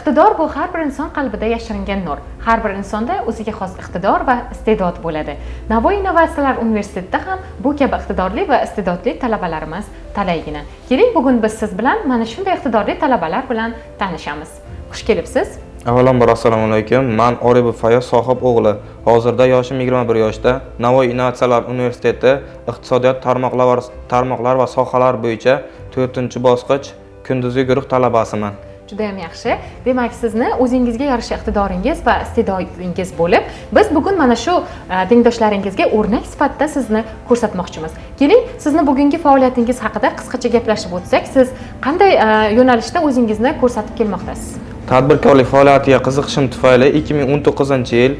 Iqtidor bu har bir inson qalbida yashiringan nur. Har bir insonda o'ziga xos iqtidor va iste'dod bo'ladi. Navoiy Innovatsiyalar universitetida ham bu kabi iqtidorli va iste'dodli talabalarimiz talaygina. Keling, bugun biz siz bilan mana shunday iqtidorli talabalar bilan tanishamiz. Xush kelibsiz. Avvalambor assalomu alaykum. Men Oripov Fayoz Sohib o'g'li. Hozirda yoshim 21 yoshda. Navoiy Innovatsiyalar universiteti iqtisodiyot tarmoqlar va sohalar bo'yicha 4-bosqich kunduzgi guruh talabasiman. Juda ham yaxshi. Demak, sizni o'zingizga yarasha iqtidoringiz va iste'dodingiz bo'lib, biz bugun mana shu tengdoshlaringizga o'rnak sifatida sizni ko'rsatmoqchimiz. Keling, sizni bugungi faoliyatingiz haqida qisqacha gaplashib o'tsak, siz qanday yo'nalishda o'zingizni ko'rsatib kelmoqdasiz? Tadbirkorlik faoliyatiga qiziqishim tufayli 2019-yil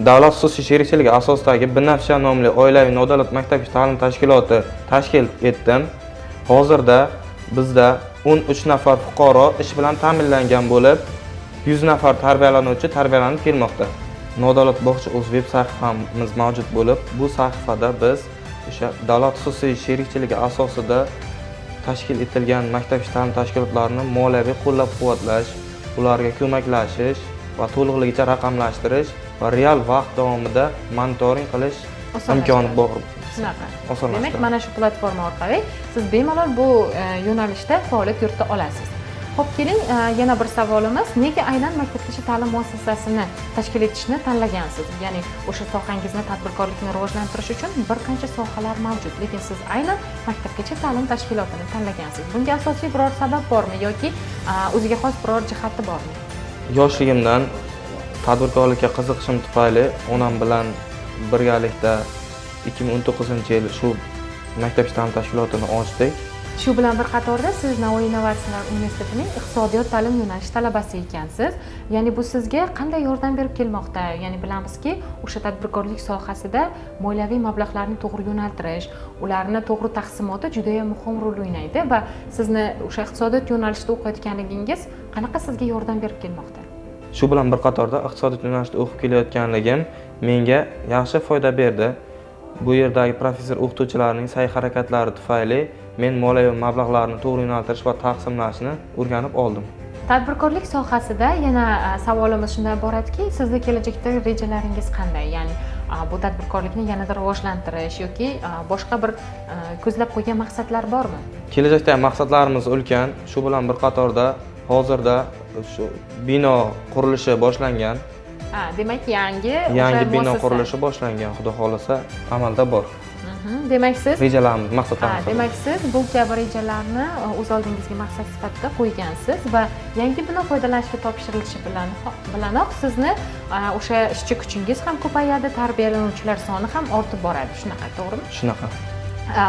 Davlat xususiy sherikchiligi asosidagi Binafsha nomli oilaviy nodavlat maktabgacha ta'lim tashkiloti tashkil etdim. Hozirda bizda 13 nafar fuqaro ish bilan ta'minlangan bo'lib, 100 nafar tarbiyalanuvchi tarbiyalanib kelmoqda. Nodavlat bog'cha o'z veb sahifamiz mavjud bo'lib, bu sahifada biz o'sha davlat xususiy sherikchiligi asosida tashkil etilgan maktabgacha ta'lim tashkilotlarini moliyaviy qo'llab-quvvatlash, ularga ko'maklashish va to'liqligicha raqamlashtirish va real vaqt davomida monitoring qilish imkoni bor. Shunaqa. Demak, mana shu platforma orqali siz bemalol bu yo'nalishda faoliyat yurita olasiz. Xo'p, keling, yana bir savolimiz, nega aynan maktabgacha ta'lim muassasasini tashkil etishni tanlagansiz? Ya'ni o'sha sohangizni, tadbirkorlikni rivojlantirish uchun bir qancha sohalar mavjud, lekin siz aynan maktabgacha ta'lim tashkilotini tanlagansiz. Bunga asosiy biror sabab bormi yoki o'ziga xos biror jihati bormi? Yoshligimdan tadbirkorlikka qiziqishim tufayli onam bilan birgalikda 2019-yil shu maktabgacha ta'lim tashkilotini ochdik. Shu bilan bir qatorda siz Navoiy Innovatsiyalar universitetining iqtisodiyot ta'lim yo'nalishi talabasi ekansiz. Ya'ni bu sizga qanday yordam berib kelmoqda? Ya'ni bilamizki, o'sha tadbirkorlik sohasida moliyaviy mablag'larni to'g'ri yo'naltirish, ularni to'g'ri taqsimoti juda ham muhim rol o'ynaydi va sizni o'sha iqtisodiyot yo'nalishida o'qiyotganligingiz qanaqa sizga yordam berib kelmoqda? Shu bilan bir qatorda iqtisodiyot yo'nalishida o'qib kelayotganligim menga yaxshi foyda berdi. Bu yerdagi professor o'qituvchilarning sa'y-harakatlari tufayli men moliyaviy mablag'larni to'g'ri yo'naltirish va taqsimlashni o'rganib oldim. Tadbirkorlik sohasida yana savolimiz shundan iboratki, sizning kelajakdagi rejalaringiz qanday? Ya'ni bu tadbirkorlikni yanada rivojlantirish yoki boshqa bir ko'zlab qo'ygan maqsadlar bormi? Kelajakdagi maqsadlarimiz ulkan. Shu bilan bir qatorda hozirda shu bino qurilishi boshlangan. Demak, yangi bino qurilishi boshlangan, xudo xolasa amalda bor. Demak, siz rejalarimiz, maqsadlarimiz. Demak, siz bu kabi rejalarni o'z oldingizga maqsad sifatida qo'ygansiz va yangi bino foydalanishga topshirilishi bilanoq sizni o'sha ishchi kuchingiz ham ko'payadi, tarbiyalanuvchilar soni ham ortib boradi. Shunaqa, to'g'rimi? Shunaqa.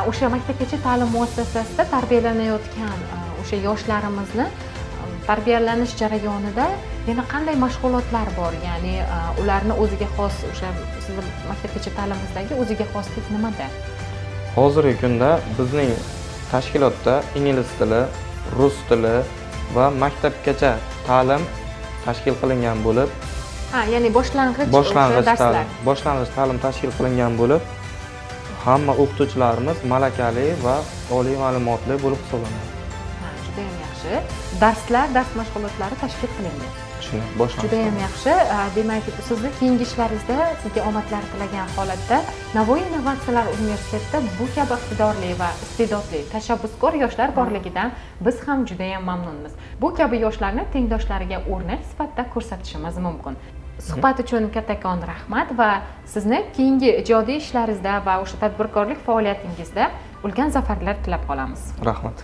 O'sha maktabgacha ta'lim muassasasida tarbiyalanayotgan o'sha yoshlarimizni tarbiyalanish jarayonida yana qanday mashg'ulotlar bor? Ya'ni ularni o'ziga xos o'sha sizning maktabgacha ta'limingizdagi o'ziga xoslik nimada? Hozirgi kunda bizning tashkilotda ingliz tili, rus tili va maktabgacha ta'lim tashkil qilingan bo'lib, ya'ni boshlang'ich ta'lim tashkil qilingan bo'lib, hamma o'qituvchilarimiz malakali va oliy ma'lumotli bo'lib hisoblanadi. Juda ham yaxshi. Dars mashg'ulotlari tashkil qilingan. Shuni boshlang'ich. Juda ham yaxshi. Demak, sizni keyingi ishlaringizda sizga omadlar tilagan holatda Navoiy Innovatsiyalar universitetida bu kabi iqtidorli va iste'dodli, tashabbuskor yoshlar borligidan biz ham juda ham mamnunmiz. Bu kabi yoshlarni tengdoshlariga o'rnak sifatida ko'rsatishimiz mumkin. Suhbat uchun kattakon rahmat va sizni keyingi ijodiy ishlaringizda va o'sha tadbirkorlik faoliyatingizda ulkan zafarlar tilab qolamiz. Rahmat.